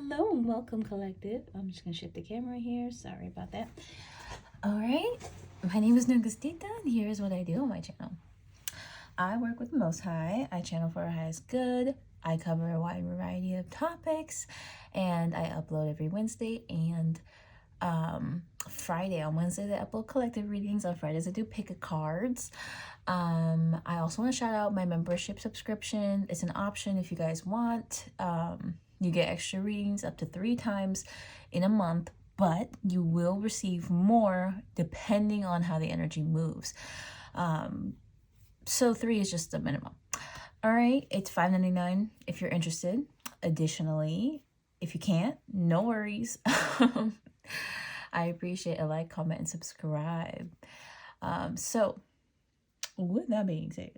Hello and welcome, Collective. I'm just going to shift the camera here. Sorry about that. All right. My name is Negustita, and here's what I do on my channel. I work with the Most High. I channel for our highest good. I cover a wide variety of topics, and I upload every Wednesday and Friday. On Wednesdays, I upload collective readings. On Fridays, I do pick a cards. I also want to shout out my membership subscription. It's an option if you guys want. You get extra readings up to 3 times in a month, but you will receive more depending on how the energy moves. So 3 is just the minimum. All right, it's $5.99 if you're interested. Additionally, if you can't, no worries. I appreciate a like, comment, and subscribe. So with that being said,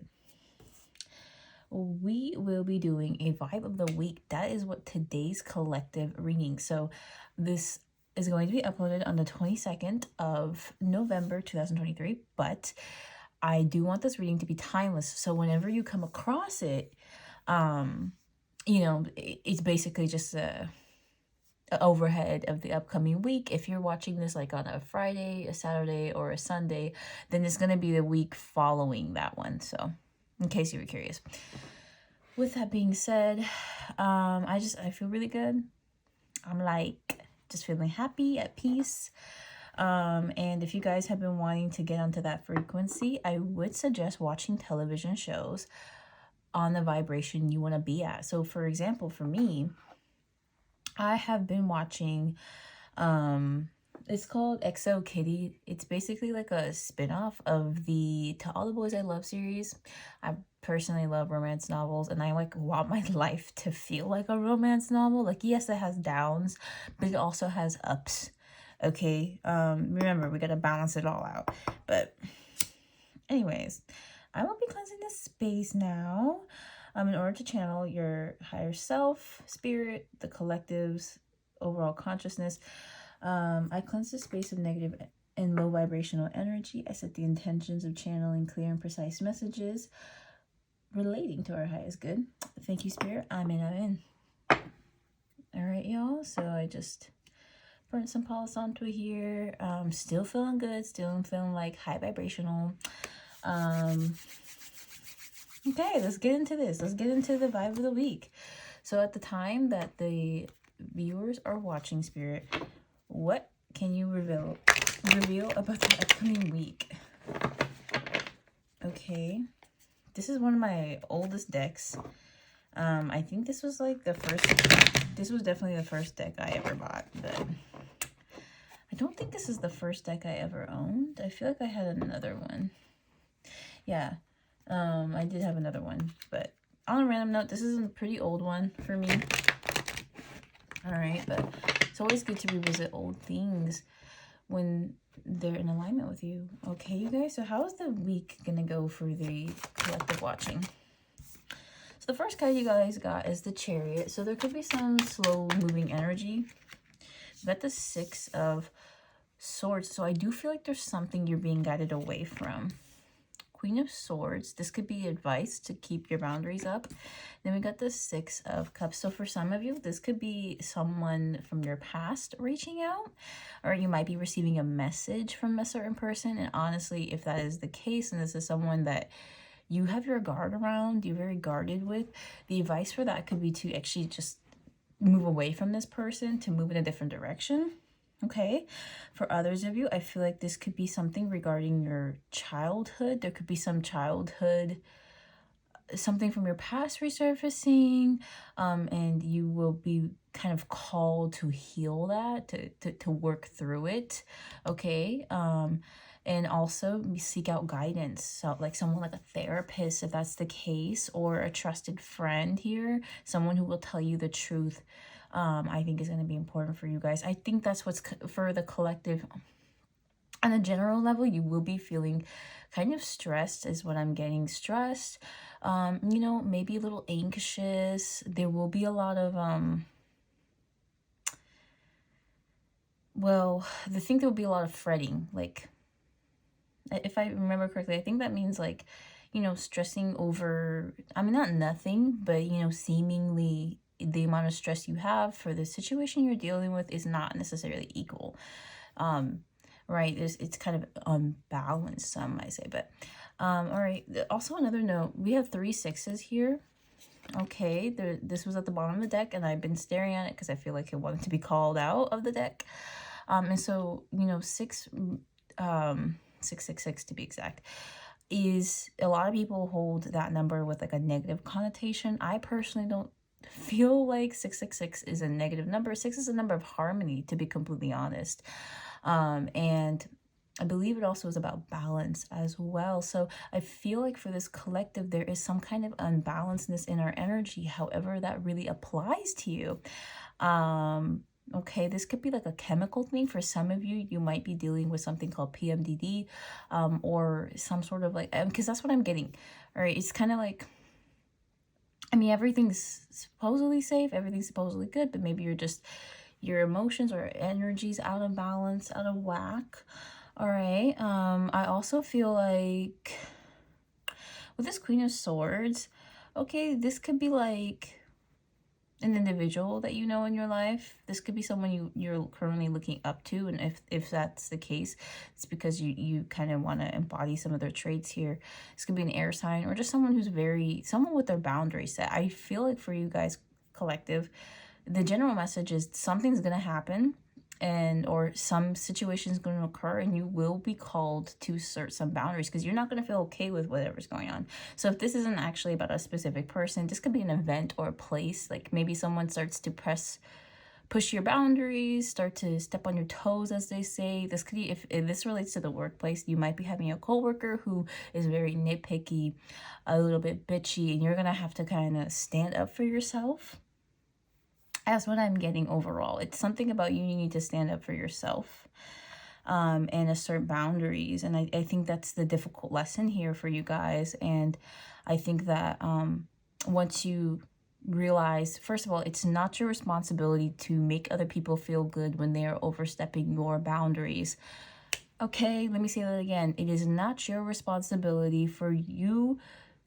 we will be doing a vibe of the week. That is what today's collective reading. So this is going to be uploaded on the 22nd of November 2023, but I do want this reading to be timeless. So whenever you come across it, you know, it's basically just a overhead of the upcoming week. If you're watching this like on a Friday, a Saturday, or a Sunday, then it's going to be the week following that one. So in case you were curious. With that being said, I feel really good. I'm like just feeling happy, at peace. And if you guys have been wanting to get onto that frequency, I would suggest watching television shows on the vibration you want to be at. So for example, for me, I have been watching, it's called XO Kitty. It's basically like a spin-off of the To All the Boys I Love series. I personally love romance novels, and I like want my life to feel like a romance novel. Like, yes, it has downs, but it also has ups. Okay, remember, we gotta balance it all out. But anyways, I will be cleansing this space now. In order to channel your higher self, spirit, the collective's overall consciousness. I cleanse the space of negative and low vibrational energy. I set the intentions of channeling clear and precise messages relating to our highest good. Thank you, Spirit. I'm in. All right, y'all. So I just burnt some polish onto it here. Still feeling good. Still feeling like high vibrational. Okay, let's get into this. Let's get into the vibe of the week. So at the time that the viewers are watching, Spirit, what can you reveal about the upcoming week? Okay, this is one of my oldest decks. I think this was like this was definitely the first deck I ever bought, but I don't think this is the first deck I ever owned. I feel like I had another one. Yeah. I did have another one, but on a random note, this is a pretty old one for me. All right, but it's always good to revisit old things when they're in alignment with you. Okay, you guys, so how is the week gonna go for the collective watching? So the first card you guys got is the Chariot. So there could be some slow moving energy. You got the 6 of Swords. So I do feel like there's something you're being guided away from. Queen of Swords. This could be advice to keep your boundaries up. Then we got the 6 of Cups. So for some of you, this could be someone from your past reaching out, or you might be receiving a message from a certain person. And honestly, if that is the case, and this is someone that you have your guard around, you're very guarded with, the advice for that could be to actually just move away from this person, to move in a different direction. Okay, for others of you, I feel like this could be something regarding your childhood. There could be some childhood, something from your past resurfacing, and you will be kind of called to heal that, to work through it. Okay, and also seek out guidance. So like someone like a therapist, if that's the case, or a trusted friend here, someone who will tell you the truth. I think is going to be important for you guys. I think that's what's for the collective. On a general level, you will be feeling kind of stressed is what I'm getting. Stressed, you know, maybe a little anxious. There will be a lot of, well, I think there will be a lot of fretting. Like, if I remember correctly, I think that means like, you know, stressing over, I mean, not nothing, but, you know, seemingly the amount of stress you have for the situation you're dealing with is not necessarily equal. Right? It's kind of unbalanced, some might say. But all right. Also, another note, we have 3 6s here. Okay, this was at the bottom of the deck, and I've been staring at it because I feel like it wanted to be called out of the deck. And so, you know, 666 to be exact, is a lot of people hold that number with like a negative connotation. I personally don't feel like 666 is a negative number. 6 is a number of harmony, to be completely honest. And I believe it also is about balance as well. So I feel like for this collective, there is some kind of unbalancedness in our energy, however that really applies to you. Okay, this could be like a chemical thing. For some of you, you might be dealing with something called PMDD, or some sort of like, because that's what I'm getting. All right, it's kind of like, I mean, everything's supposedly safe, everything's supposedly good, but maybe your emotions or energies out of balance, out of whack. All right. I also feel like with this Queen of Swords, okay, this could be like an individual that you know in your life. This could be someone you're currently looking up to, and if that's the case, it's because you kind of want to embody some of their traits here. This could be an air sign, or just someone someone with their boundaries set. I feel like for you guys, collective, the general message is something's gonna happen, or some situation is going to occur, and you will be called to assert some boundaries, because you're not going to feel okay with whatever's going on. So if this isn't actually about a specific person, this could be an event or a place. Like maybe someone starts to push your boundaries, start to step on your toes, as they say. This could be, if this relates to the workplace, you might be having a coworker who is very nitpicky, a little bit bitchy, and you're going to have to kind of stand up for yourself. That's what I'm getting overall. It's something about you need to stand up for yourself, and assert boundaries. And I think that's the difficult lesson here for you guys. And I think that once you realize, first of all, it's not your responsibility to make other people feel good when they are overstepping your boundaries. Okay, let me say that again. It is not your responsibility for you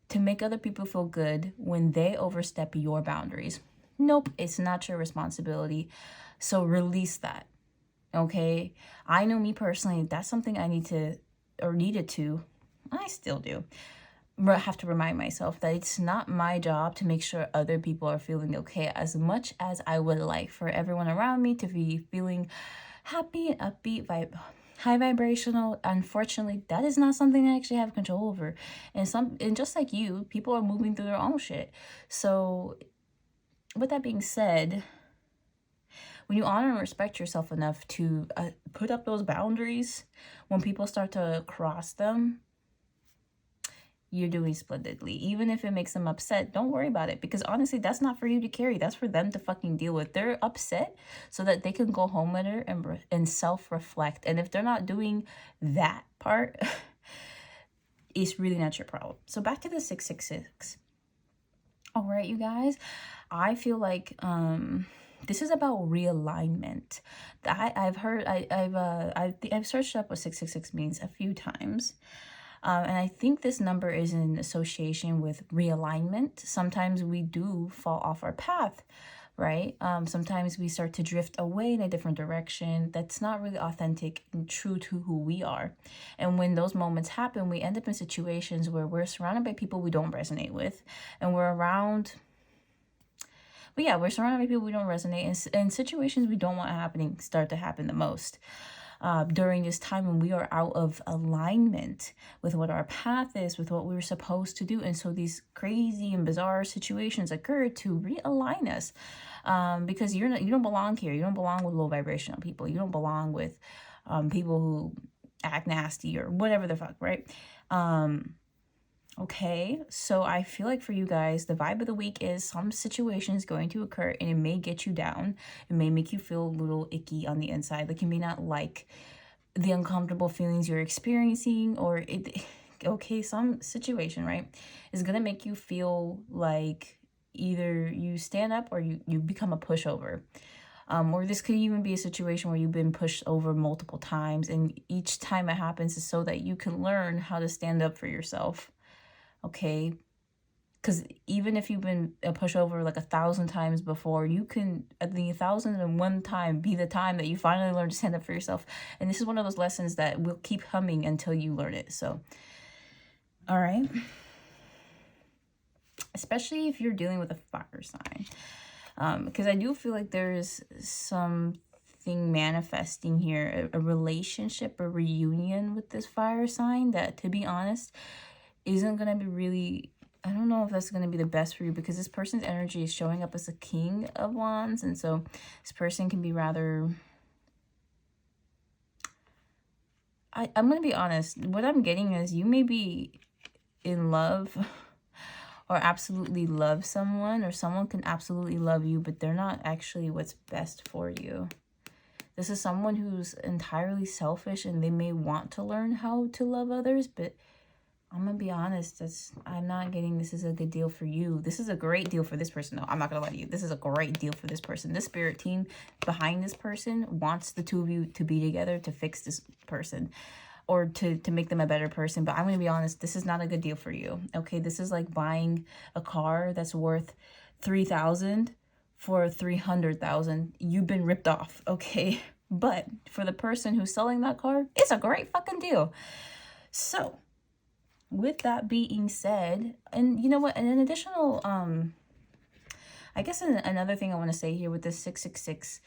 to make other people feel good when they overstep your boundaries. Nope, it's not your responsibility. So release that. Okay, I know me personally, that's something I needed to, I still do, have to remind myself that it's not my job to make sure other people are feeling okay, as much as I would like for everyone around me to be feeling happy and upbeat, high vibrational. Unfortunately, that is not something I actually have control over. And just like you, people are moving through their own shit. So with that being said, when you honor and respect yourself enough to put up those boundaries, when people start to cross them, you're doing splendidly. Even if it makes them upset, don't worry about it, because honestly, that's not for you to carry. That's for them to fucking deal with. They're upset so that they can go home later and self-reflect. And if they're not doing that part, it's really not your problem. So back to the 666. All right, you guys, I feel like this is about realignment. I've searched up what 666 means a few times. And I think this number is in association with realignment. Sometimes we do fall off our path, right? Sometimes we start to drift away in a different direction that's not really authentic and true to who we are. And when those moments happen, we end up in situations where we're surrounded by people we don't resonate with, and we're surrounded by people we don't resonate, and situations we don't want start to happen the most. During this time when we are out of alignment with what our path is, with what we were supposed to do. And so these crazy and bizarre situations occur to realign us, because you don't belong here. You don't belong with low vibrational people. You don't belong with people who act nasty or whatever the fuck, right? Okay, so I feel like for you guys, the vibe of the week is some situation is going to occur, and it may get you down. It may make you feel a little icky on the inside. Like you may not like the uncomfortable feelings you're experiencing, or some situation, right, is going to make you feel like either you stand up or you become a pushover. Or this could even be a situation where you've been pushed over multiple times, and each time it happens is so that you can learn how to stand up for yourself. Okay, Because even if you've been a pushover like 1,000 times before, you can, at the 1,001 time, be the time that you finally learn to stand up for yourself. And this is one of those lessons that will keep humming until you learn it. So, all right. Especially if you're dealing with a fire sign. Because I do feel like there's something manifesting here, a relationship, a reunion with this fire sign that, to be honest, isn't going to be really... I don't know if that's going to be the best for you, because this person's energy is showing up as a King of Wands. And so this person can be rather... I'm going to be honest. What I'm getting is you may be in love or absolutely love someone, or someone can absolutely love you, but they're not actually what's best for you. This is someone who's entirely selfish, and they may want to learn how to love others, but I'm going to be honest, I'm not getting this is a good deal for you. This is a great deal for this person. No, I'm not going to lie to you. This is a great deal for this person. This spirit team behind this person wants the two of you to be together to fix this person, or to make them a better person. But I'm going to be honest, this is not a good deal for you. Okay, this is like buying a car that's worth $3,000 for $300,000. You've been ripped off, okay? But for the person who's selling that car, it's a great fucking deal. So, with that being said, and you know what, and an additional, I guess another thing I want to say here with this 666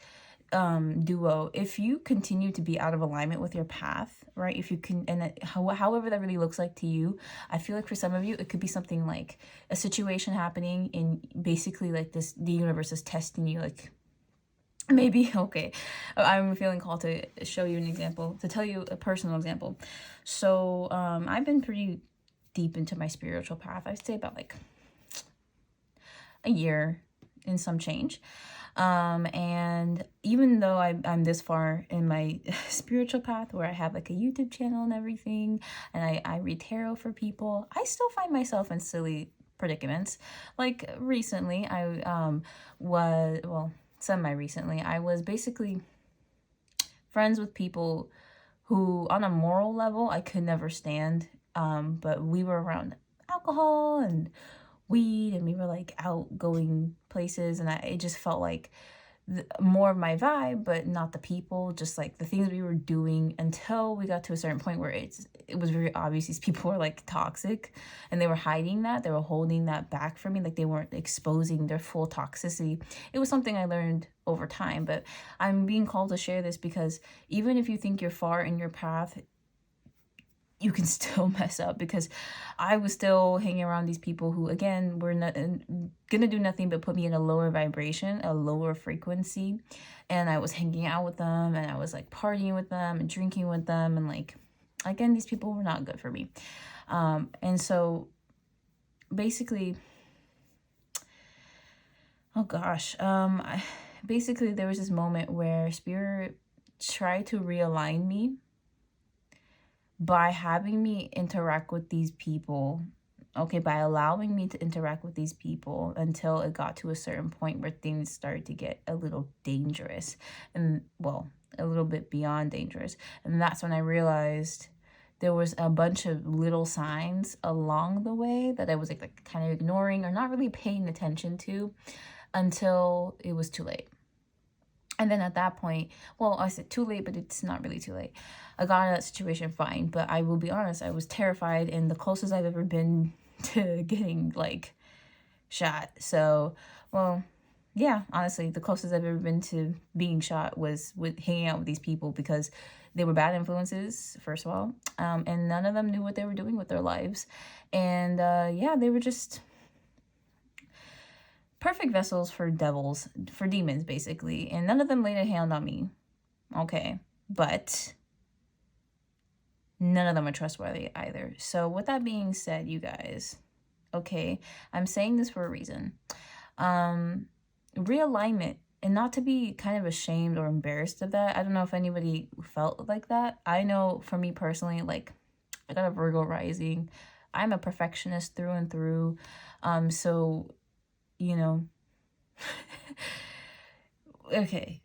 duo, if you continue to be out of alignment with your path, right, if you can, and however that really looks like to you, I feel like for some of you, it could be something like a situation happening, and basically like the universe is testing you, like, maybe, okay, I'm feeling called to show you an example, to tell you a personal example. So, I've been pretty deep into my spiritual path. I'd say about like a year and some change. And even though I'm this far in my spiritual path, where I have like a YouTube channel and everything, and I read tarot for people, I still find myself in silly predicaments. Like recently, I semi-recently, I was basically friends with people who on a moral level I could never stand. But we were around alcohol and weed, and we were like out going places, and it just felt like more of my vibe, but not the people, just like the things we were doing, until we got to a certain point where it was very obvious these people were like toxic, and they were hiding that, they were holding that back from me, like they weren't exposing their full toxicity. It was something I learned over time, but I'm being called to share this because even if you think you're far in your path, you can still mess up, because I was still hanging around these people who, again, were not gonna do nothing but put me in a lower vibration, a lower frequency. And I was hanging out with them, and I was like partying with them and drinking with them, and like, again, these people were not good for me. And so basically, oh gosh, basically there was this moment where Spirit tried to realign me by having me interact with these people, okay, by allowing me to interact with these people until it got to a certain point where things started to get a little dangerous, and well, a little bit beyond dangerous. And that's when I realized there was a bunch of little signs along the way that I was like kind of ignoring or not really paying attention to until it was too late. And then at that point, well, I said too late, but it's not really too late. I got out of that situation fine, but I will be honest, I was terrified, and the closest I've ever been to getting like shot. So, well, yeah, honestly, the closest I've ever been to being shot was with hanging out with these people, because they were bad influences, first of all, and none of them knew what they were doing with their lives. And yeah, they were just perfect vessels for devils, for demons, basically. And none of them laid a hand on me. Okay. But none of them are trustworthy either. So with that being said, you guys, okay, I'm saying this for a reason. Realignment, and not to be kind of ashamed or embarrassed of that. I don't know if anybody felt like that. I know for me personally, like, I got a Virgo rising. I'm a perfectionist through and through. So, you know, okay,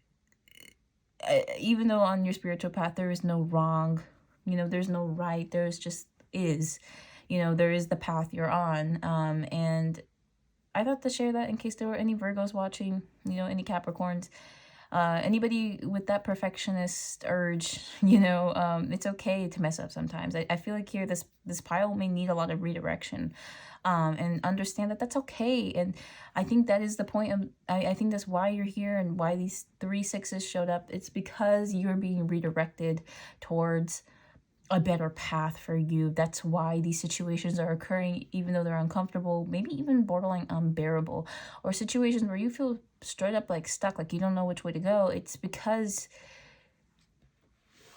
even though on your spiritual path there is no wrong, you know, there's no right, there's just is, you know, there is the path you're on. And I thought to share that in case there were any Virgos watching, you know, any Capricorns. Anybody with that perfectionist urge, you know, it's okay to mess up sometimes. I feel like here this pile may need a lot of redirection, and understand that that's okay. And I think that is the point of, I think that's why you're here and why these 3 6s showed up. It's because you're being redirected towards a better path for you. That's why these situations are occurring, even though they're uncomfortable, maybe even borderline unbearable, or situations where you feel straight up like stuck, like you don't know which way to go. It's because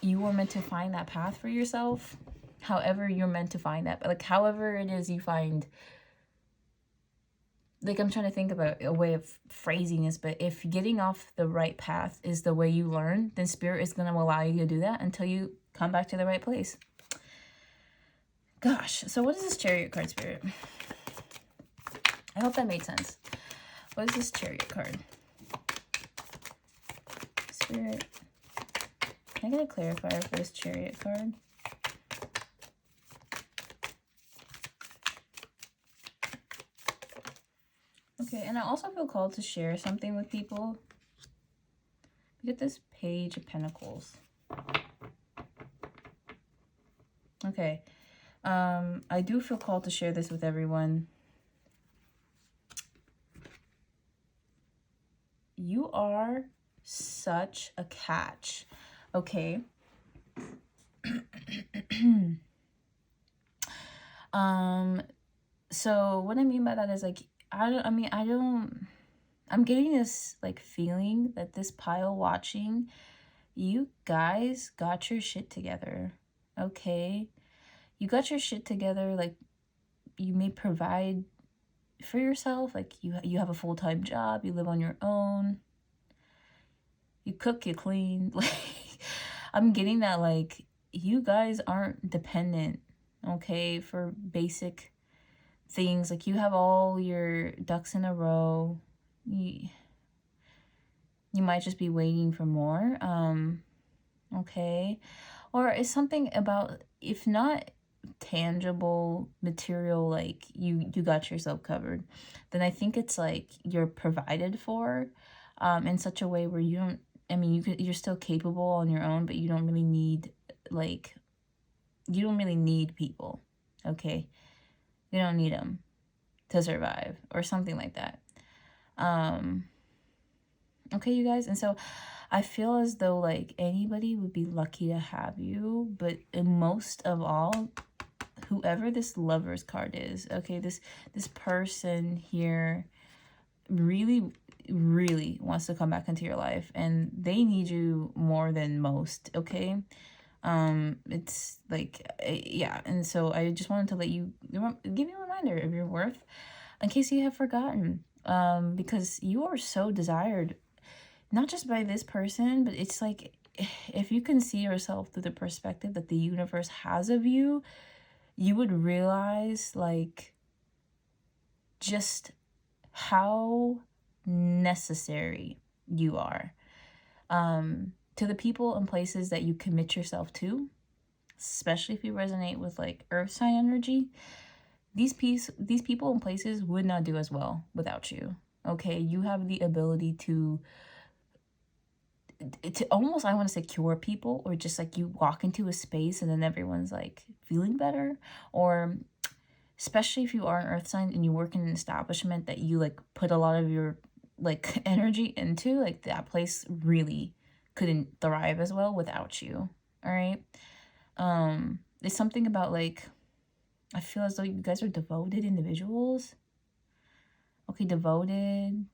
you were meant to find that path for yourself. However you're meant to find that, like however it is you find, like I'm trying to think about a way of phrasing this, but if getting off the right path is the way you learn, then Spirit is going to allow you to do that until you come back to the right place. Gosh, so what is this Chariot card, Spirit? I hope that made sense. What is this Chariot card? Spirit, can I get a clarifier for this Chariot card? Okay, and I also feel called to share something with people. Get this Page of Pentacles. Okay, I do feel called to share this with everyone. You are such a catch, okay? So what I mean by that is like, I'm getting this like feeling that this pile watching, you guys got your shit together, okay? You got your shit together, like you may provide for yourself, like you have a full-time job, you live on your own, you cook, you clean, like I'm getting that like you guys aren't dependent, okay, for basic things. Like you have all your ducks in a row. You might just be waiting for more, okay? Or it's something about, if not tangible material, like you got yourself covered, then I think it's like you're provided for in such a way where you don't, I mean, you're still capable on your own, but you don't really need, like, you don't really need people, okay? You don't need them to survive or something like that. Okay, you guys, and so I feel as though like anybody would be lucky to have you, but most of all, whoever this Lovers card is, okay, this person here really wants to come back into your life, and they need you more than most, okay? It's like, yeah, and so I just wanted to let you, give you a reminder of your worth in case you have forgotten, because you are so desired, not just by this person, but it's like, if you can see yourself through the perspective that the universe has of you, you would realize like just how necessary you are, to the people and places that you commit yourself to, especially if you resonate with like earth sign energy. These people and places would not do as well without you, okay? You have the ability to almost, I want to say, cure people, or just like you walk into a space and then everyone's like feeling better. Or especially if you are an earth sign and you work in an establishment that you like put a lot of your like energy into, like that place really couldn't thrive as well without you. All right. It's something about like, I feel as though you guys are devoted individuals. Okay, devoted.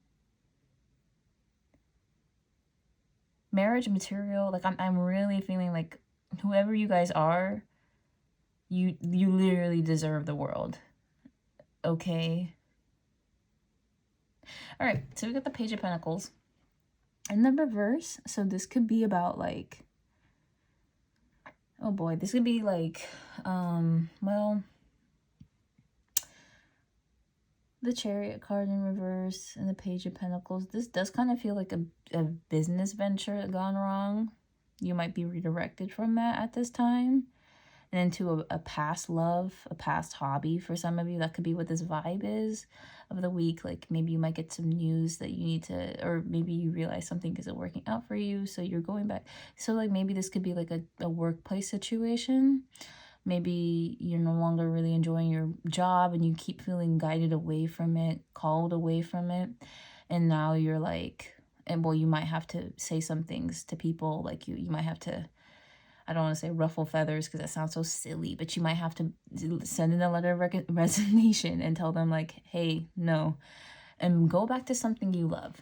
Marriage material, like I'm really feeling like whoever you guys are, you literally deserve the world, okay? All right, so we got the Page of Pentacles in the reverse. So this could be about like, oh boy, this could be like, well, the Chariot card in reverse and the Page of Pentacles. This does kind of feel like a business venture gone wrong. You might be redirected from that at this time. and into a past love, a past hobby. For some of you, that could be what this vibe is of the week. Like maybe you might get some news that you need to, or maybe you realize something isn't working out for you, so you're going back. So like maybe this could be like a workplace situation. Maybe you're no longer really enjoying your job and you keep feeling guided away from it, called away from it, and now you're like, and well, you might have to say some things to people, like you might have to, I don't want to say ruffle feathers because that sounds so silly, but you might have to send in a letter of resignation and tell them like, hey, no, and go back to something you love.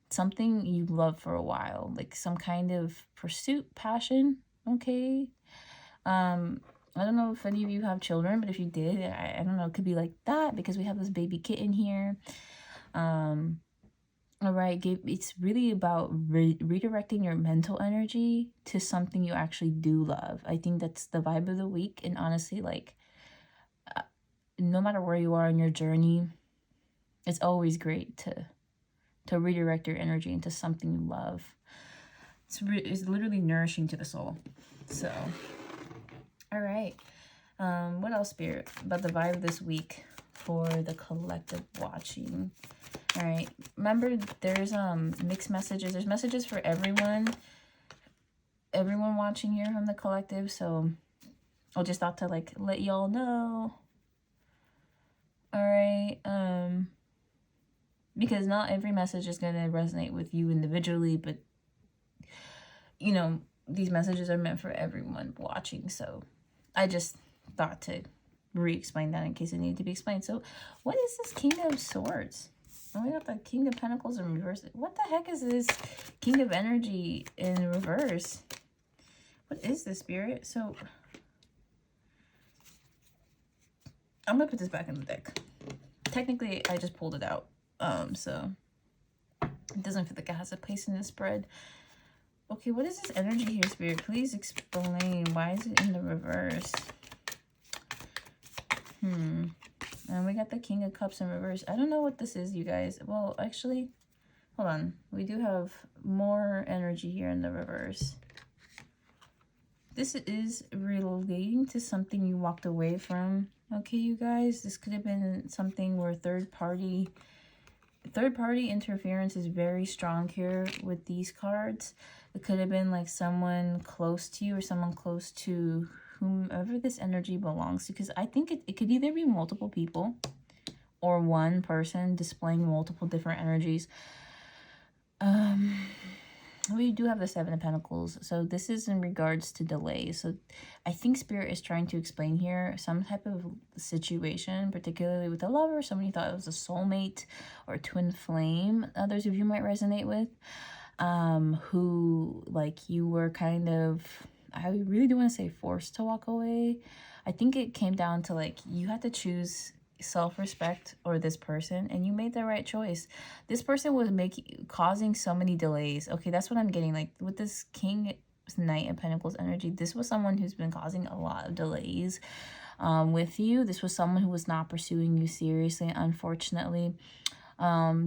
Something you love for a while, like some kind of pursuit, passion, okay? I don't know if any of you have children, but if you did, I don't know, it could be like that because we have this baby kitten here. All right, it's really about redirecting your mental energy to something you actually do love. I think that's the vibe of the week. And honestly, like, no matter where you are in your journey, it's always great to redirect your energy into something you love. It's literally nourishing to the soul. So, all right. What else, Spirit, about the vibe of this week for the collective watching? All right, remember there's mixed messages. There's messages for everyone watching here from the collective, so I just thought to like let y'all know. All right, because not every message is going to resonate with you individually, but you know, these messages are meant for everyone watching, so I just thought to re-explain that in case it needed to be explained. So what is this King of Swords? Oh, we got the King of Pentacles in reverse. What the heck is this King of Energy in reverse? What is this, Spirit? So, I'm going to put this back in the deck. Technically, I just pulled it out. So, it doesn't feel like it has a place in the spread. Okay, what is this energy here, Spirit? Please explain. Why is it in the reverse? And we got the King of Cups in reverse. I don't know what this is, you guys. Well, actually, hold on. We do have more energy here in the reverse. This is relating to something you walked away from. Okay, you guys. This could have been something where third party interference is very strong here with these cards. It could have been like someone close to you or someone close to whomever this energy belongs to, because I think it could either be multiple people or one person displaying multiple different energies. We do have the Seven of Pentacles, so this is in regards to delays. So I think Spirit is trying to explain here some type of situation, particularly with a lover, somebody thought it was a soulmate or a twin flame, others of you might resonate with, who like you were kind of, I really do want to say forced to walk away. I think it came down to like you had to choose self-respect or this person, and you made the right choice. This person was causing so many delays. Okay, that's what I'm getting, like with this Knight of Pentacles energy. This was someone who's been causing a lot of delays with you. This was someone who was not pursuing you seriously, unfortunately.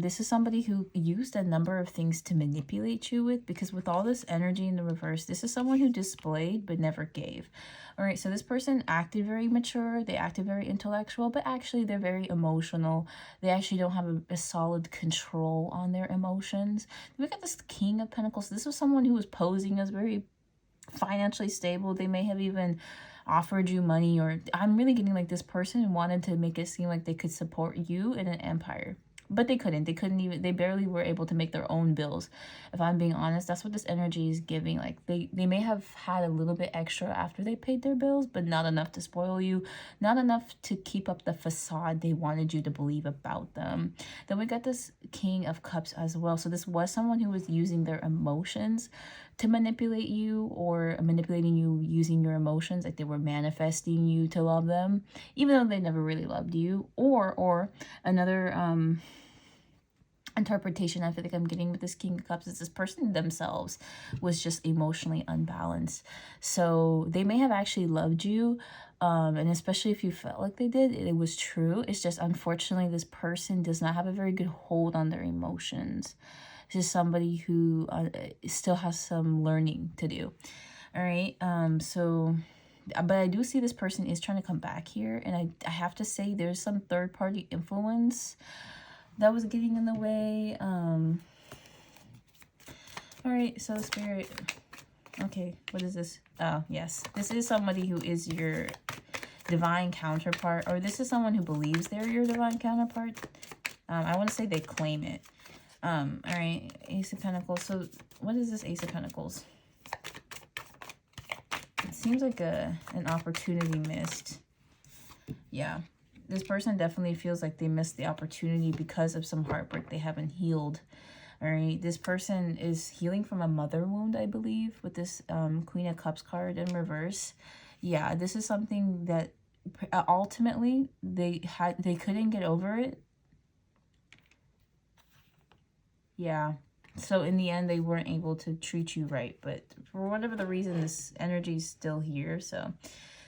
This is somebody who used a number of things to manipulate you with, because with all this energy in the reverse, this is someone who displayed but never gave. All right, so this person acted very mature, they acted very intellectual, but actually they're very emotional. They actually don't have a solid control on their emotions. We got this King of Pentacles. This was someone who was posing as very financially stable. They may have even offered you money, or I'm really getting like this person wanted to make it seem like they could support you in an empire. But they couldn't. They barely were able to make their own bills. If I'm being honest, that's what this energy is giving. Like they may have had a little bit extra after they paid their bills, but not enough to spoil you. Not enough to keep up the facade they wanted you to believe about them. Then we got this King of Cups as well. So this was someone who was using their emotions to manipulate you, or manipulating you using your emotions, like they were manifesting you to love them, even though they never really loved you. Or another interpretation I feel like I'm getting with this King of Cups is this person themselves was just emotionally unbalanced. So they may have actually loved you, and especially if you felt like they did, it was true. It's just unfortunately this person does not have a very good hold on their emotions. This is somebody who still has some learning to do. All right, so But I do see this person is trying to come back here, and I have to say there's some third-party influence that was getting in the way. All right, so Spirit, okay, what is this? Oh, yes, this is somebody who is your divine counterpart, or this is someone who believes they're your divine counterpart. I want to say they claim it. All right, Ace of Pentacles. So what is this Ace of Pentacles? It seems like an opportunity missed. Yeah, this person definitely feels like they missed the opportunity because of some heartbreak they haven't healed. All right, this person is healing from a mother wound, I believe, with this Queen of Cups card in reverse. Yeah, this is something that ultimately they couldn't get over it. Yeah, so in the end they weren't able to treat you right, but for whatever the reason, this energy is still here. So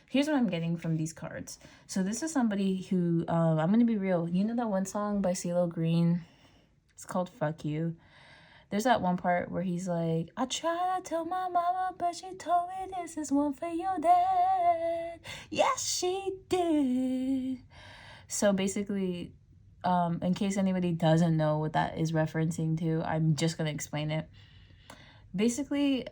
here's what I'm getting from these cards. So this is somebody who, I'm gonna be real, you know that one song by CeeLo Green? It's called Fuck You. There's that one part where he's like, I tried to tell my mama, but she told me this is one for your dad. Yes, she did. So basically, in case anybody doesn't know what that is referencing to, I'm just going to explain it. Basically,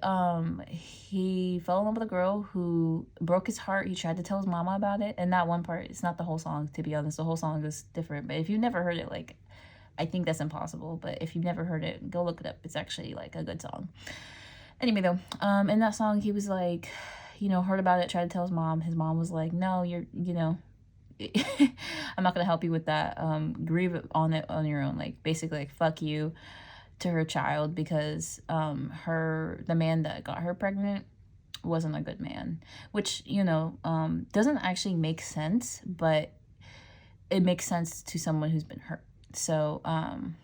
he fell in love with a girl who broke his heart. He tried to tell his mama about it. And that one part, it's not the whole song, to be honest. The whole song is different. But if you've never heard it, like, I think that's impossible. But if you've never heard it, go look it up. It's actually, like, a good song. Anyway, though, in that song, he was like, you know, heard about it, tried to tell his mom. His mom was like, no, you're, you know, I'm not gonna help you with that. Grieve on it on your own. Like, basically, like, fuck you to her child, because the man that got her pregnant wasn't a good man, which, you know, doesn't actually make sense, but it makes sense to someone who's been hurt. So and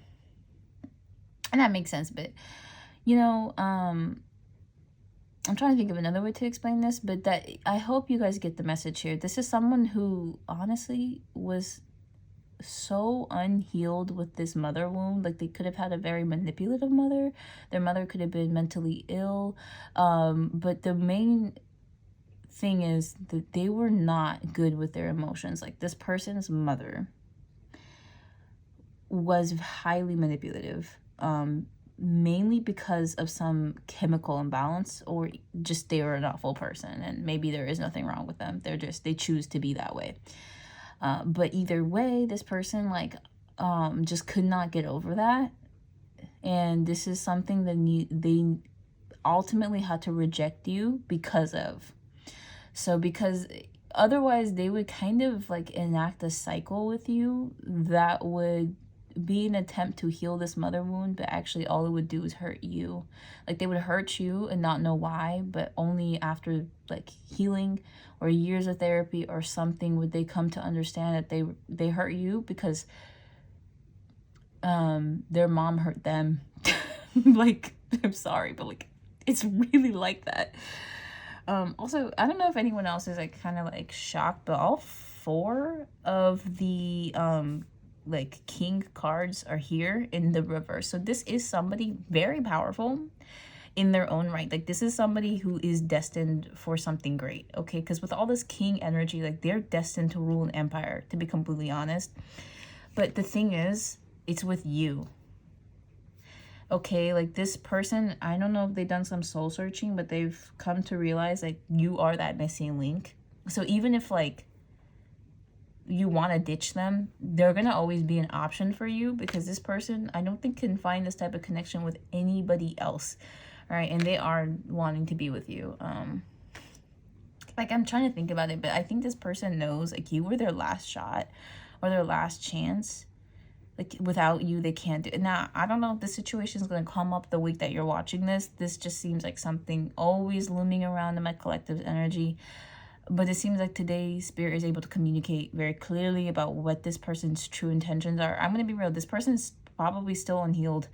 that makes sense. But, you know, I'm trying to think of another way to explain this, but that I hope you guys get the message here. This is someone who honestly was so unhealed with this mother wound. Like, they could have had a very manipulative mother. Their mother could have been mentally ill. But the main thing is that they were not good with their emotions. Like, this person's mother was highly manipulative. Mainly because of some chemical imbalance, or just they were an awful person, and maybe there is nothing wrong with them. They choose to be that way. But either way, this person, like, just could not get over that. And this is something that they ultimately had to reject you because of. So because otherwise they would kind of like enact a cycle with you that would be an attempt to heal this mother wound, but actually all it would do is hurt you. Like, they would hurt you and not know why, but only after like healing or years of therapy or something would they come to understand that they hurt you because their mom hurt them. Like, I'm sorry, but like, it's really like that. Also, I don't know if anyone else is like kind of like shocked, but all four of the like king cards are here in the reverse. So this is somebody very powerful in their own right. Like, this is somebody who is destined for something great, okay? Because with all this king energy, like, they're destined to rule an empire, to be completely honest. But the thing is, it's with you, okay? Like, this person, I don't know if they've done some soul searching, but they've come to realize like you are that missing link. So even if like you want to ditch them, they're gonna always be an option for you, because this person, I don't think, can find this type of connection with anybody else. All right, and they are wanting to be with you. Like, I'm trying to think about it, but I think this person knows like you were their last shot or their last chance. Like, without you, they can't do it. Now, I don't know if the situation is going to come up the week that you're watching this. This just seems like something always looming around in my collective energy. But it seems like today Spirit is able to communicate very clearly about what this person's true intentions are. I'm going to be real. This person's probably still unhealed.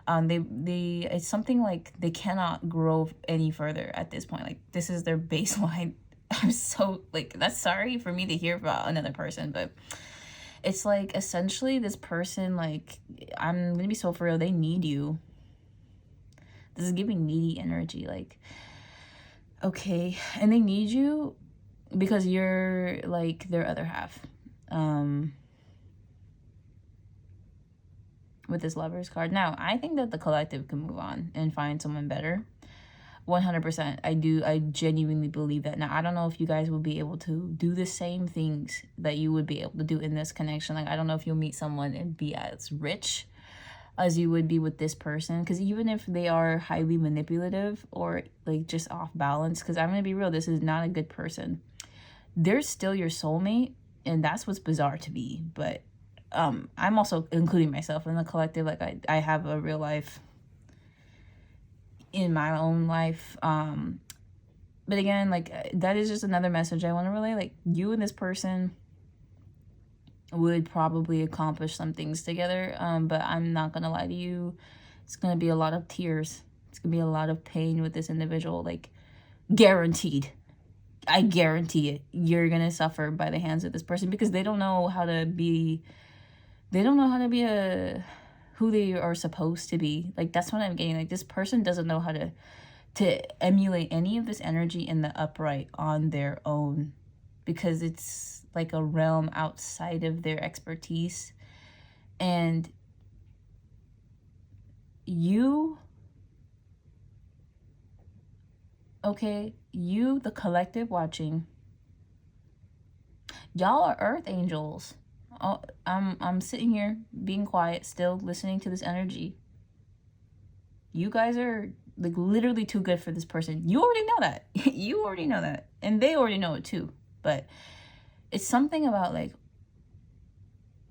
It's something like they cannot grow any further at this point. Like, this is their baseline. I'm so, like, that's sorry for me to hear about another person, but it's like essentially this person, like, I'm going to be so for real, they need you. This is giving needy energy, like, okay, and they need you because you're like their other half. With this Lovers card. Now, I think that the collective can move on and find someone better. 100%. I genuinely believe that. Now, I don't know if you guys will be able to do the same things that you would be able to do in this connection. Like, I don't know if you'll meet someone and be as rich as you would be with this person, because even if they are highly manipulative or like just off balance, because I'm gonna be real, this is not a good person, they're still your soulmate, and that's what's bizarre to me. But I'm also including myself in the collective. Like, I have a real life in my own life. But again, like, that is just another message I want to relay. Like, you and this person would probably accomplish some things together, but I'm not gonna lie to you, it's gonna be a lot of tears, it's gonna be a lot of pain with this individual. Like, guaranteed, I guarantee it, you're gonna suffer by the hands of this person, because they don't know how to be who they are supposed to be. Like, that's what I'm getting. Like, this person doesn't know how to emulate any of this energy in the upright on their own, because it's like a realm outside of their expertise. And you, okay, you, the collective watching, y'all are earth angels. Oh, I'm sitting here being quiet, still listening to this energy. You guys are like literally too good for this person. You already know that. You already know that, and they already know it too. But it's something about, like,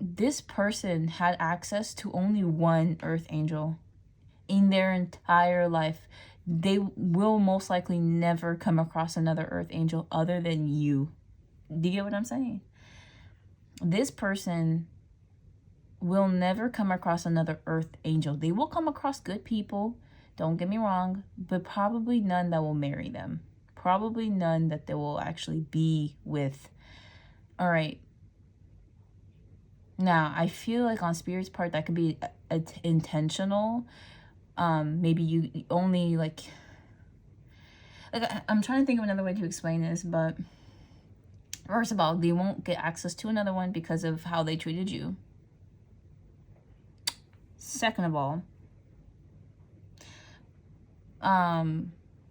this person had access to only one earth angel in their entire life. They will most likely never come across another earth angel other than you. Do you get what I'm saying? This person will never come across another earth angel. They will come across good people, don't get me wrong, but probably none that will marry them. Probably none that they will actually be with. All right. Now, I feel like on Spirit's part, that could be intentional. Maybe you only, like I'm trying to think of another way to explain this, but first of all, they won't get access to another one because of how they treated you. Second of all,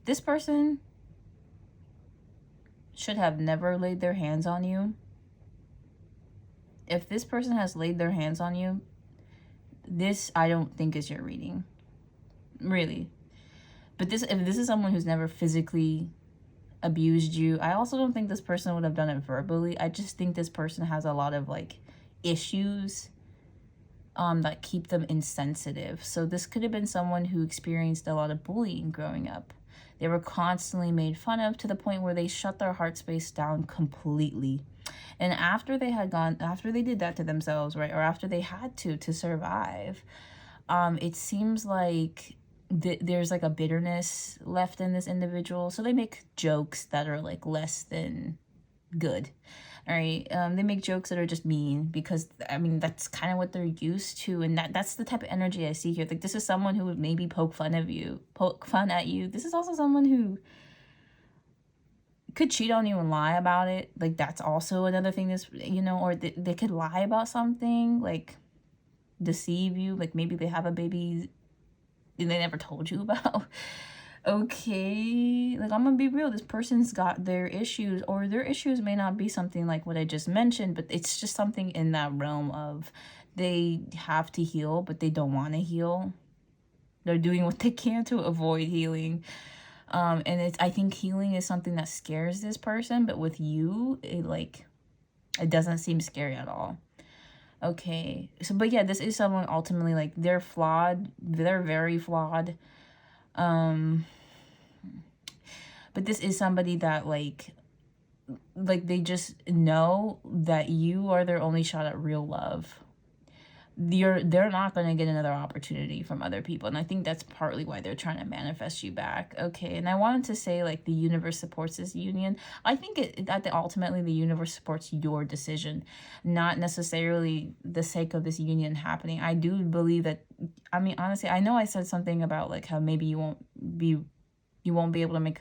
this person should have never laid their hands on you. If this person has laid their hands on you, this, I don't think, is your reading. Really. But if this is someone who's never physically abused you, I also don't think this person would have done it verbally. I just think this person has a lot of, like, issues that keep them insensitive. So this could have been someone who experienced a lot of bullying growing up. They were constantly made fun of to the point where they shut their heart space down completely. And after they did that to themselves, right, or after they had to survive, it seems like there's like a bitterness left in this individual. So they make jokes that are like less than good. All right. They make jokes that are just mean, because I mean, that's kind of what they're used to. And that's the type of energy I see here. Like, this is someone who would maybe poke fun at you. This is also someone who could cheat on you and lie about it. Like, that's also another thing that's, or they could lie about something, like deceive you. Like, maybe they have a baby and they never told you about. Okay, like, I'm gonna be real, this person's got their issues, or their issues may not be something like what I just mentioned, but it's just something in that realm of they have to heal, but they don't want to heal. They're doing what they can to avoid healing. And I think healing is something that scares this person, but with you, it doesn't seem scary at all. Okay, so, but yeah, this is someone ultimately, like, they're flawed. They're very flawed. But this is somebody that, like they just know that you are their only shot at real love. They're not going to get another opportunity from other people, and I think that's partly why they're trying to manifest you back. Okay, and I wanted to say, like, the universe supports this union. I think ultimately the universe supports your decision, not necessarily the sake of this union happening. I do believe that, I mean, honestly, I know I said something about, like, how maybe you won't be able to make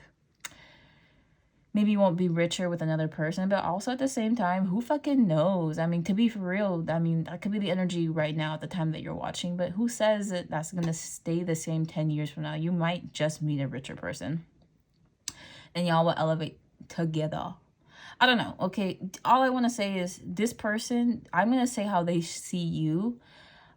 maybe you won't be richer with another person, but also at the same time, who fucking knows? I mean, to be for real, I mean, that could be the energy right now at the time that you're watching, but who says that that's going to stay the same 10 years from now? You might just meet a richer person and y'all will elevate together. I don't know. Okay, all I want to say is this person, I'm going to say how they see you.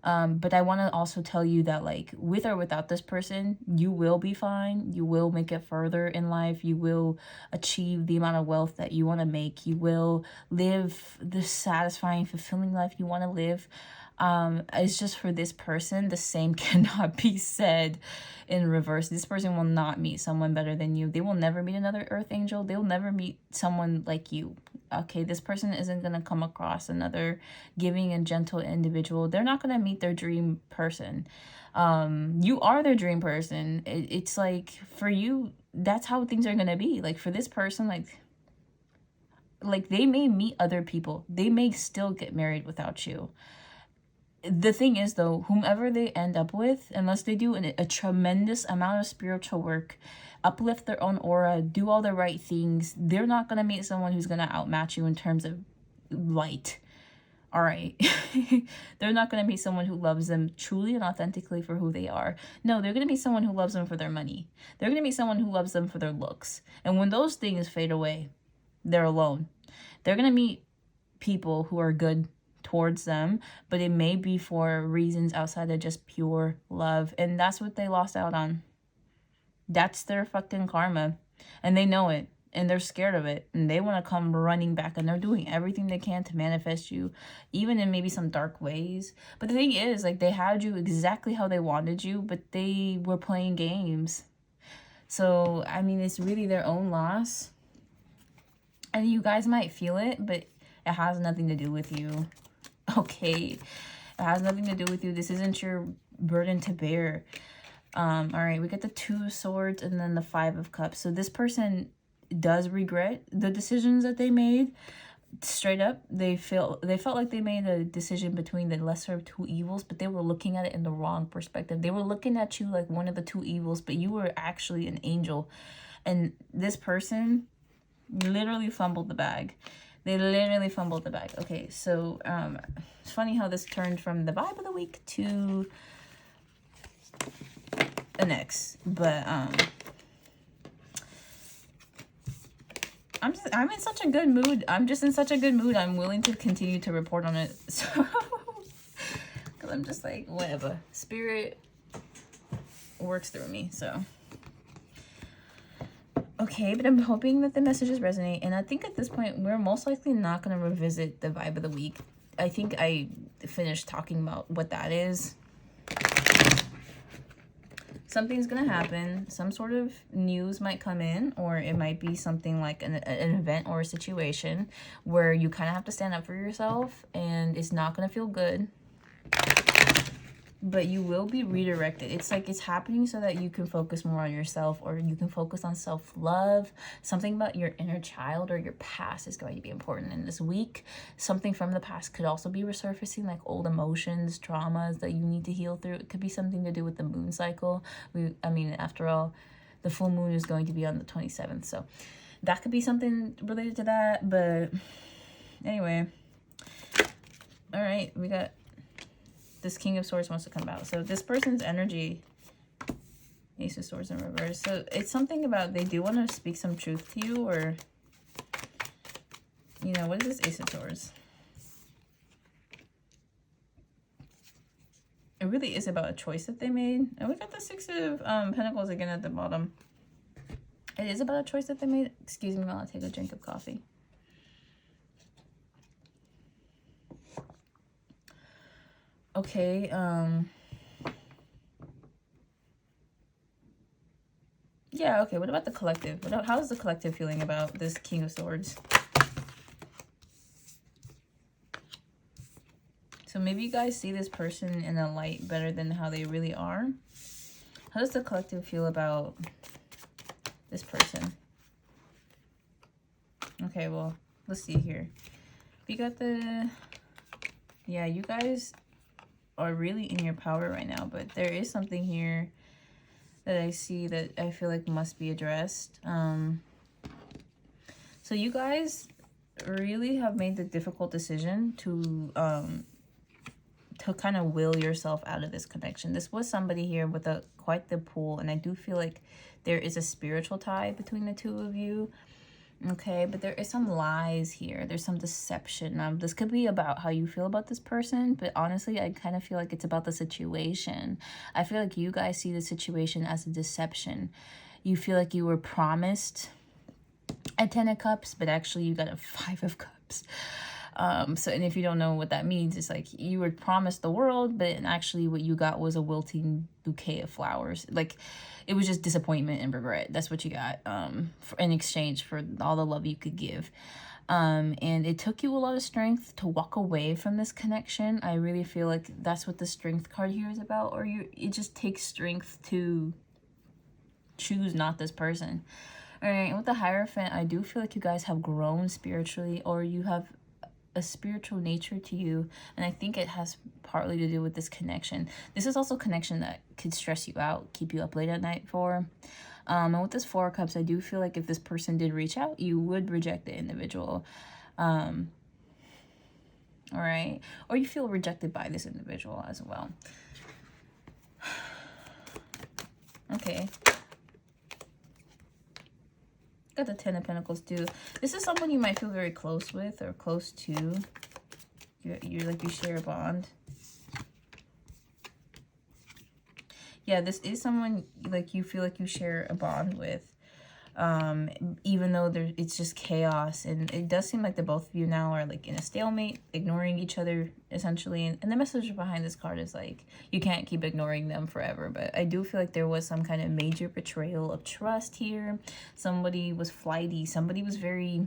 But I want to also tell you that, like, with or without this person, you will be fine. You will make it further in life. You will achieve the amount of wealth that you want to make. You will live the satisfying, fulfilling life you want to live. It's just for this person, the same cannot be said in reverse. This person will not meet someone better than you. They will never meet another earth angel. They'll never meet someone like you. Okay, this person isn't going to come across another giving and gentle individual. They're not going to meet their dream person. You are their dream person. It's like, for you, that's how things are going to be. Like, for this person, like they may meet other people. They may still get married without you. The thing is, though, whomever they end up with, unless they do a tremendous amount of spiritual work, uplift their own aura, do all the right things, they're not going to meet someone who's going to outmatch you in terms of light. All right. They're not going to meet someone who loves them truly and authentically for who they are. No, they're going to meet someone who loves them for their money. They're going to meet someone who loves them for their looks. And when those things fade away, they're alone. They're going to meet people who are good towards them, but it may be for reasons outside of just pure love, and that's what they lost out on. That's their fucking karma, and they know it, and they're scared of it, and they want to come running back, and they're doing everything they can to manifest you, even in maybe some dark ways. But the thing is, like, they had you exactly how they wanted you, but they were playing games. So I mean, it's really their own loss, and you guys might feel it, but it has nothing to do with you. Okay, it has nothing to do with you. This isn't your burden to bear. All right, we get the 2 of Swords and then the 5 of Cups. So this person does regret the decisions that they made. Straight up, they felt like they made a decision between the lesser of 2 evils, but they were looking at it in the wrong perspective. They were looking at you like one of the 2 evils, but you were actually an angel. And this person literally fumbled the bag. They literally fumbled the bag. Okay, so it's funny how this turned from the vibe of the week to an ex. But I'm in such a good mood. I'm just in such a good mood. I'm willing to continue to report on it. So, because I'm just like, whatever. Spirit works through me, so. Okay, but I'm hoping that the messages resonate. And I think at this point, we're most likely not going to revisit the vibe of the week. I think I finished talking about what that is. Something's going to happen. Some sort of news might come in, or it might be something like an event or a situation where you kind of have to stand up for yourself, and it's not going to feel good. But you will be redirected. It's like it's happening so that you can focus more on yourself, or you can focus on self-love. Something about your inner child or your past is going to be important in this week. Something from the past could also be resurfacing, like old emotions, traumas that you need to heal through. It could be something to do with the moon cycle. I mean, after all, the full moon is going to be on the 27th. So that could be something related to that. But anyway. All right, we got... this King of Swords wants to come out. So this person's energy, Ace of Swords in reverse. So it's something about they do want to speak some truth to you, or, you know, what is this Ace of Swords? It really is about a choice that they made. And we got the 6 of Pentacles again at the bottom. It is about a choice that they made. Excuse me while I take a drink of coffee. Okay, yeah, okay, what about the collective? How is the collective feeling about this King of Swords? So maybe you guys see this person in a light better than how they really are. How does the collective feel about this person? Okay, well, let's see here. We got the... yeah, you guys are really in your power right now, but there is something here that I see that I feel like must be addressed. So you guys really have made the difficult decision to kind of will yourself out of this connection. This was somebody here with quite the pull, and I do feel like there is a spiritual tie between the two of you. Okay, but there is some lies here. There's some deception. This could be about how you feel about this person, but honestly, I kind of feel like it's about the situation. I feel like you guys see the situation as a deception. You feel like you were promised a 10 of Cups, but actually you got a 5 of Cups. So, and if you don't know what that means, it's like you were promised the world, but actually what you got was a wilting bouquet of flowers. Like, it was just disappointment and regret. That's what you got in exchange for all the love you could give. And it took you a lot of strength to walk away from this connection. I really feel like that's what the Strength card here is about. Or it just takes strength to choose not this person. All right, and with the Hierophant, I do feel like you guys have grown spiritually, or you have a spiritual nature to you, and I think it has partly to do with this connection. This is also a connection that could stress you out, keep you up late at night for. And with this 4 of Cups, I do feel like if this person did reach out, you would reject the individual. All right, or you feel rejected by this individual as well. Okay. Got the 10 of Pentacles too. This is someone you might feel very close with or close to. You're like, you share a bond. Yeah, this is someone like you feel like you share a bond with. Even though it's just chaos, and it does seem like the both of you now are like in a stalemate, ignoring each other essentially. And the message behind this card is like, you can't keep ignoring them forever. But I do feel like there was some kind of major betrayal of trust here. Somebody was flighty, somebody was very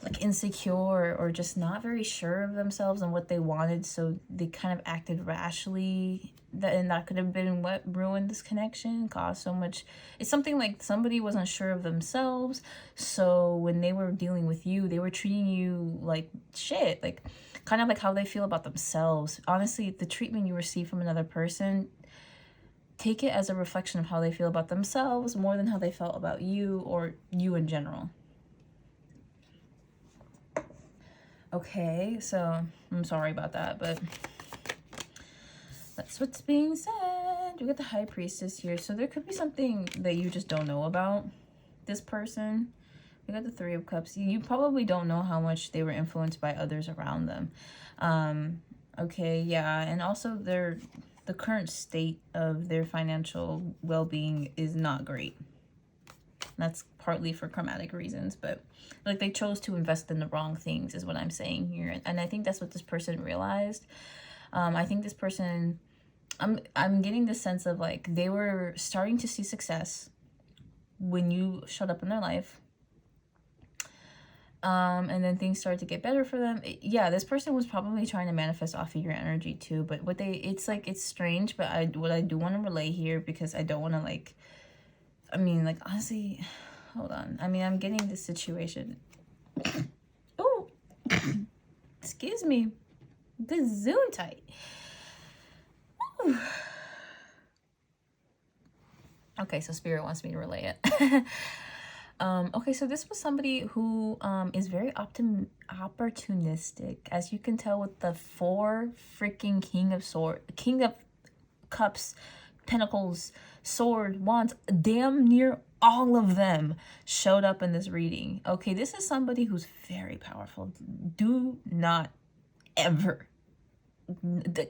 like insecure, or just not very sure of themselves and what they wanted, so they kind of acted rashly, and that could have been what ruined this connection, caused so much. It's something like somebody wasn't sure of themselves, so when they were dealing with you, they were treating you like shit, like kind of like how they feel about themselves. Honestly, the treatment you receive from another person, take it as a reflection of how they feel about themselves more than how they felt about you, or you in general. Okay, so I'm sorry about that, but that's what's being said. We got the High Priestess here, so there could be something that you just don't know about this person. We got the 3 of Cups. You probably don't know how much they were influenced by others around them. Okay, yeah, and also the current state of their financial well-being is not great. That's partly for karmatic reasons, but like they chose to invest in the wrong things is what I'm saying here. And I think that's what this person realized. I think this person, I'm getting the sense of like they were starting to see success when you showed up in their life. And then things started to get better for them. Yeah, this person was probably trying to manifest off of your energy too, but it's like, it's strange, but what I do want to relay here, because I don't want to like, I mean, like, honestly, hold on. I mean, I'm getting this situation. Oh, excuse me. The Zoom tight. Ooh. Okay, so Spirit wants me to relay it. Okay, so this was somebody who is very opportunistic, as you can tell with the 4 freaking King of Cups, Pentacles, Sword, Wands, damn near all of them showed up in this reading. Okay, this is somebody who's very powerful. Do not ever,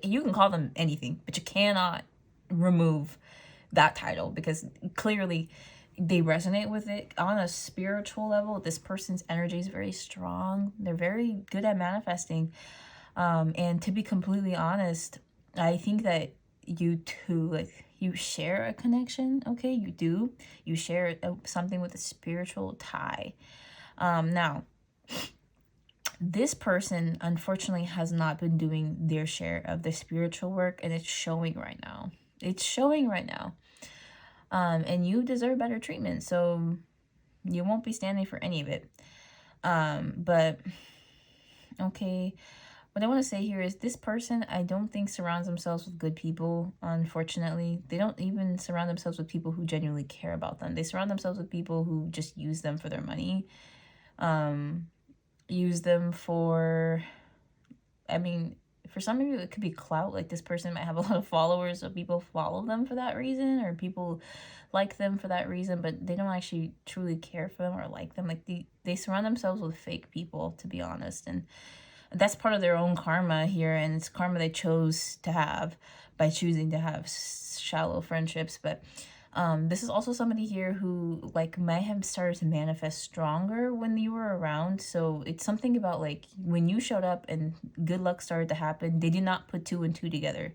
you can call them anything, but you cannot remove that title, because clearly they resonate with it on a spiritual level. This person's energy is very strong. They're very good at manifesting. And to be completely honest, I think that you two, like, you share a connection. Okay, you do. You share something with a spiritual tie. Now, this person, unfortunately, has not been doing their share of the spiritual work, and it's showing right now. It's showing right now. And you deserve better treatment, so you won't be standing for any of it. But, okay, what I want to say here is this person, I don't think surrounds themselves with good people, unfortunately. They don't even surround themselves with people who genuinely care about them. They surround themselves with people who just use them for their money. use them for, I mean, for some of you, it could be clout. Like, this person might have a lot of followers, so people follow them for that reason, or people like them for that reason, but they don't actually truly care for them or like them. Like, they surround themselves with fake people, to be honest, and that's part of their own karma here, and it's karma they chose to have by choosing to have shallow friendships. But this is also somebody here who, like, might have started to manifest stronger when you were around. So it's something about, like, when you showed up and good luck started to happen, they did not put 2 and 2 together.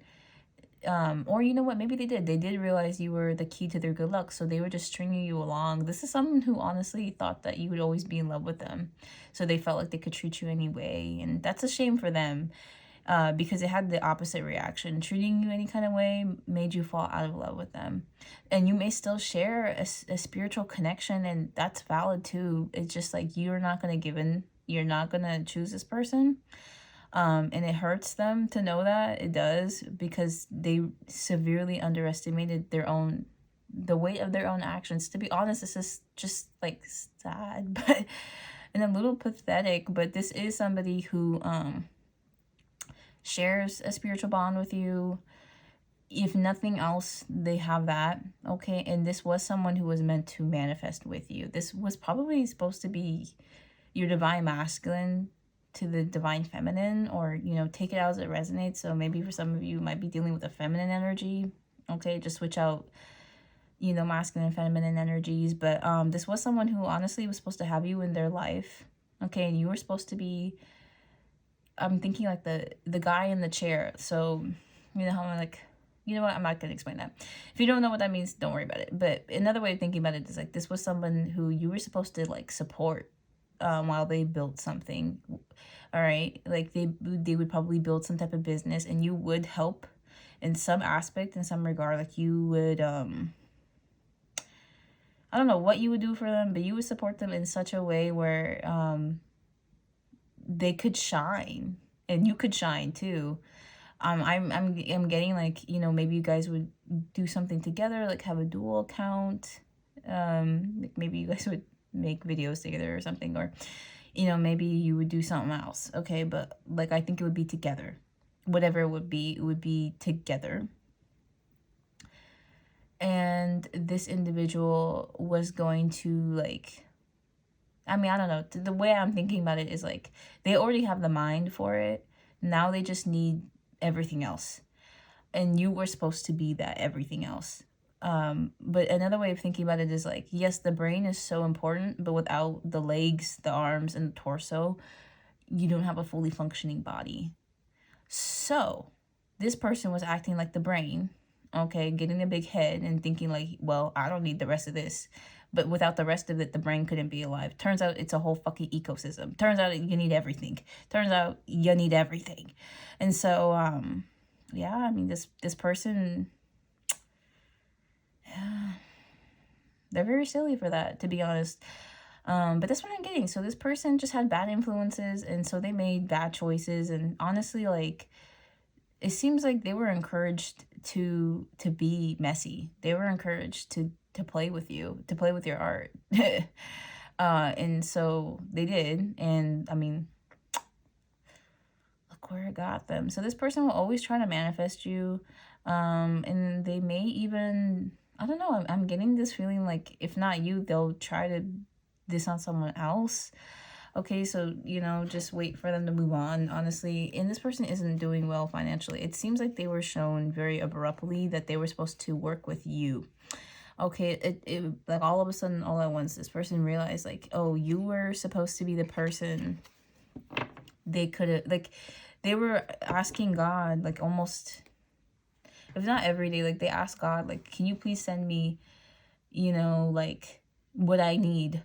Or you know what, maybe they did realize you were the key to their good luck, so they were just stringing you along. This is someone who honestly thought that you would always be in love with them, so they felt like they could treat you anyway, and that's a shame for them, because it had the opposite reaction. Treating you any kind of way made you fall out of love with them, and you may still share a spiritual connection, and that's valid too. It's just like, you're not gonna give in, you're not gonna choose this person. And it hurts them to know that. It does, because they severely underestimated the weight of their own actions. To be honest, this is just, like, sad, but and a little pathetic. But this is somebody who shares a spiritual bond with you. If nothing else, they have that, okay? And this was someone who was meant to manifest with you. This was probably supposed to be your divine masculine to the divine feminine, or, you know, take it out as it resonates. So maybe for some of you might be dealing with a feminine energy, okay? Just switch out, you know, masculine and feminine energies. But this was someone who honestly was supposed to have you in their life, okay? And you were supposed to be, I'm thinking like the guy in the chair. So, you know how I'm like, you know what, I'm not gonna explain that. If you don't know what that means, don't worry about it. But another way of thinking about it is, like, this was someone who you were supposed to, like, support while they built something. All right, like, they would probably build some type of business, and you would help in some aspect, in some regard. Like, you would I don't know what you would do for them, but you would support them in such a way where they could shine, and you could shine too. I'm getting, like, you know, maybe you guys would do something together, like have a dual account. Like, maybe you guys would make videos together or something, or, you know, maybe you would do something else, okay? But, like, I think it would be together. Whatever it would be together. And this individual was going to, like, I mean, I don't know. The way I'm thinking about it is, like, they already have the mind for it. Now they just need everything else. And you were supposed to be that everything else. But another way of thinking about it is, like, yes, the brain is so important, but without the legs, the arms, and the torso, you don't have a fully functioning body. So this person was acting like the brain, okay, getting a big head and thinking, like, well, I don't need the rest of this. But without the rest of it, the brain couldn't be alive. Turns out it's a whole fucking ecosystem. Turns out you need everything. Turns out you need everything. And so, yeah, I mean, this person, yeah, they're very silly for that, to be honest. But that's what I'm getting. So this person just had bad influences, and so they made bad choices. And honestly, like, it seems like they were encouraged to be messy. They were encouraged to play with you, to play with your art. And so they did. And I mean, look where it got them. So this person will always try to manifest you. And they may even, I don't know, I'm getting this feeling like, if not you, they'll try to this on someone else. Okay, so, you know, just wait for them to move on, honestly. And this person isn't doing well financially. It seems like they were shown very abruptly that they were supposed to work with you. Okay, it like, all of a sudden, all at once, this person realized, like, oh, you were supposed to be the person they could have, like, they were asking God, like, almost, if not every day, like, they asked God, like, can you please send me, you know, like, what I need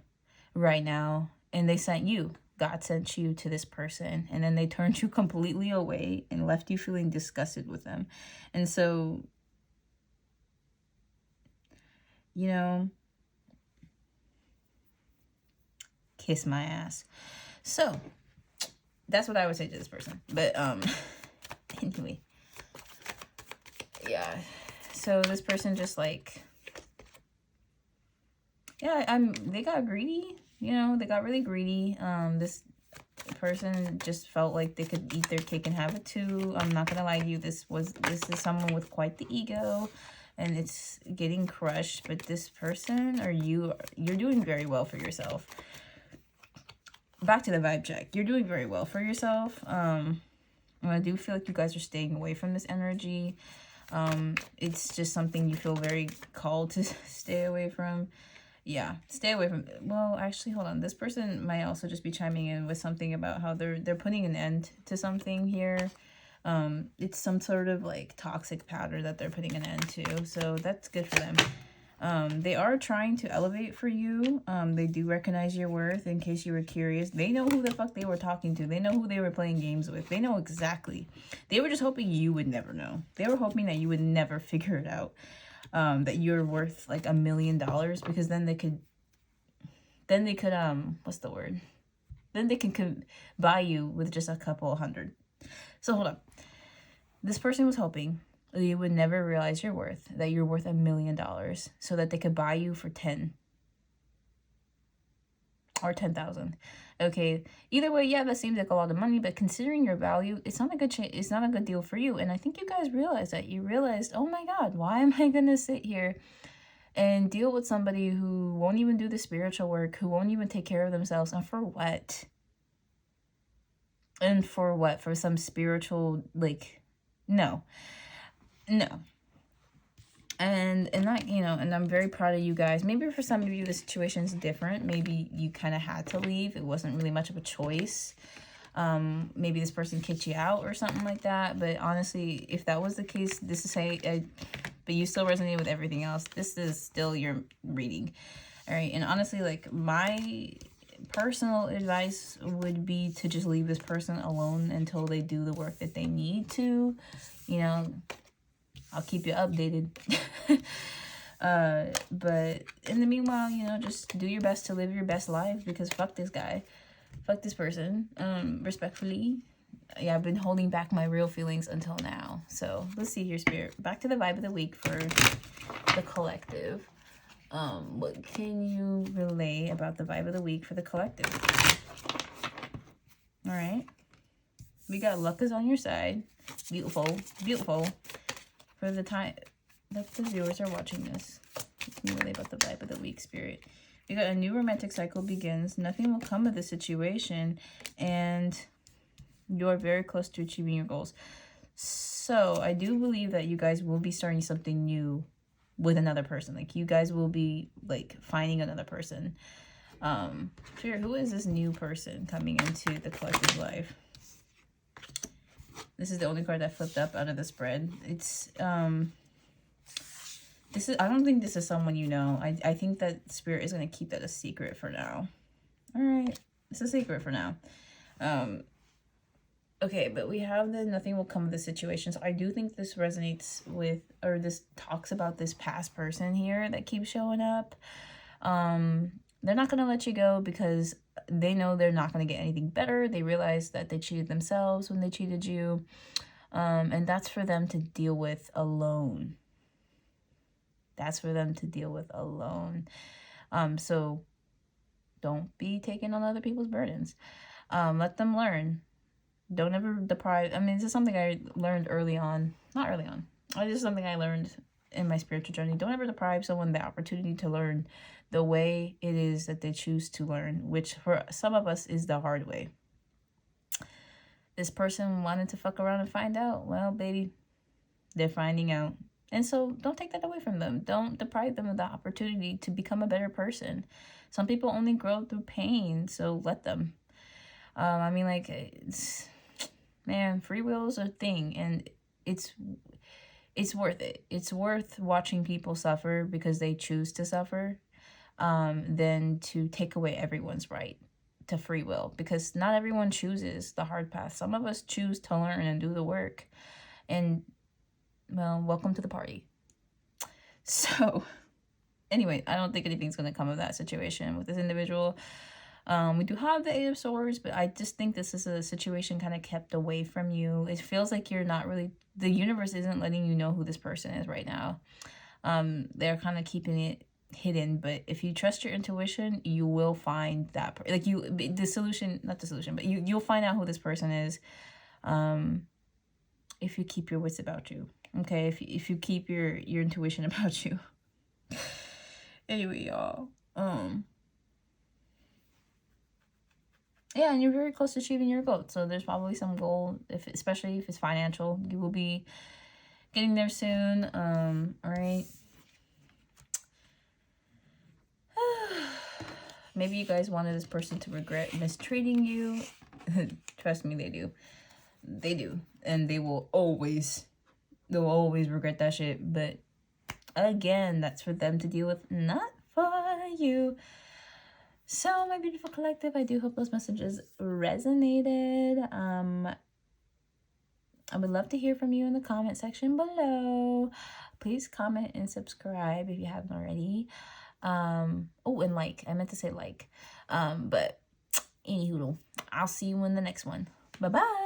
right now? And they sent you. God sent you to this person, and then they turned you completely away and left you feeling disgusted with them. And so, you know, kiss my ass. So that's what I would say to this person. But anyway, yeah. So this person just, like, yeah, they got greedy. you know, they got really greedy. This person just felt like they could eat their cake and have it too. I'm not gonna lie to you, this is someone with quite the ego, and it's getting crushed. But this person, or you're doing very well for yourself. Back to the vibe check. You're doing very well for yourself. I do feel like you guys are staying away from this energy. It's just something you feel very called to stay away from. Yeah, stay away from. Well, actually, hold on. This person might also just be chiming in with something about how they're putting an end to something here. It's some sort of like toxic pattern that they're putting an end to. So that's good for them. They are trying to elevate for you. They do recognize your worth, in case you were curious. They know who the fuck they were talking to. They know who they were playing games with. They know exactly. They were just hoping you would never know. They were hoping that you would never figure it out. That you're worth like $1 million, because then they could, what's the word? Then they can buy you with just a couple hundred. So hold up. This person was hoping you would never realize your worth, that you're worth $1 million, so that they could buy you for 10 or 10,000. Okay, either way, yeah, that seems like a lot of money, but considering your value, it's not a good deal for you. And I think you guys realize that. You realized, oh my God, why am I gonna sit here and deal with somebody who won't even do the spiritual work, who won't even take care of themselves, and for what? And for what? For some spiritual, like, no. And that, you know, and I'm very proud of you guys. Maybe for some of you the situation's different. Maybe you kind of had to leave. It wasn't really much of a choice. Maybe this person kicked you out or something like that. But honestly, if that was the case, this is but you still resonate with everything else. This is still your reading. All right. And honestly, like, my personal advice would be to just leave this person alone until they do the work that they need to. You know, I'll keep you updated. But in the meanwhile, you know, just do your best to live your best life, because fuck this guy. Fuck this person. Respectfully. Yeah, I've been holding back my real feelings until now. So let's see here, Spirit. Back to the vibe of the week for the collective. What can you relay about the vibe of the week for the collective? All right. We got luck is on your side. Beautiful. Beautiful. For the time that the viewers are watching this, what can you relay about the vibe of the week, Spirit? We got a new romantic cycle begins. Nothing will come of the situation. And you're very close to achieving your goals. So I do believe that you guys will be starting something new with another person. Like, you guys will be like finding another person. Spirit, who is this new person coming into the collective life? This is the only card that flipped up out of the spread. It's I don't think this is someone you know. I think that Spirit is going to keep that a secret for now. All right, it's a secret for now. Okay, but we have the nothing will come of the situation. So I do think this resonates with, or this talks about this past person here that keeps showing up. They're not going to let you go because they know they're not going to get anything better. They realize that they cheated themselves when they cheated you. And that's for them to deal with alone. That's for them to deal with alone. So don't be taking on other people's burdens. Let them learn. Don't ever deprive. I mean, this is something I learned early on. Not early on. This is something I learned in my spiritual journey. Don't ever deprive someone the opportunity to learn the way it is that they choose to learn, which for some of us is the hard way. This person wanted to fuck around and find out. Well, baby, they're finding out. And so don't take that away from them. Don't deprive them of the opportunity to become a better person. Some people only grow through pain, so let them. I mean, like, man, free will is a thing, and it's worth it. It's worth watching people suffer because they choose to suffer, than to take away everyone's right to free will, because not everyone chooses the hard path. Some of us choose to learn and do the work, and, well, welcome to the party. So anyway, I don't think anything's going to come of that situation with this individual. We do have the 8 of Swords, but I just think this is a situation kind of kept away from you. It feels like you're not really, the universe isn't letting you know who this person is right now. They're kind of keeping it hidden, but if you trust your intuition, you will find that like the solution, not the solution, but you'll find out who this person is, if you keep your wits about you. Okay, if you keep your intuition about you. Anyway, y'all, yeah, and you're very close to achieving your goal. So there's probably some goal, especially if it's financial, you will be getting there soon. All right. Maybe you guys wanted this person to regret mistreating you. Trust me, they do. They do. And they'll always regret that shit. But again, that's for them to deal with, not for you. So, my beautiful collective, I do hope those messages resonated. I would love to hear from you in the comment section below. Please comment and subscribe if you haven't already. Oh, and like, I meant to say like. But anywho, I'll see you in the next one. Bye-bye.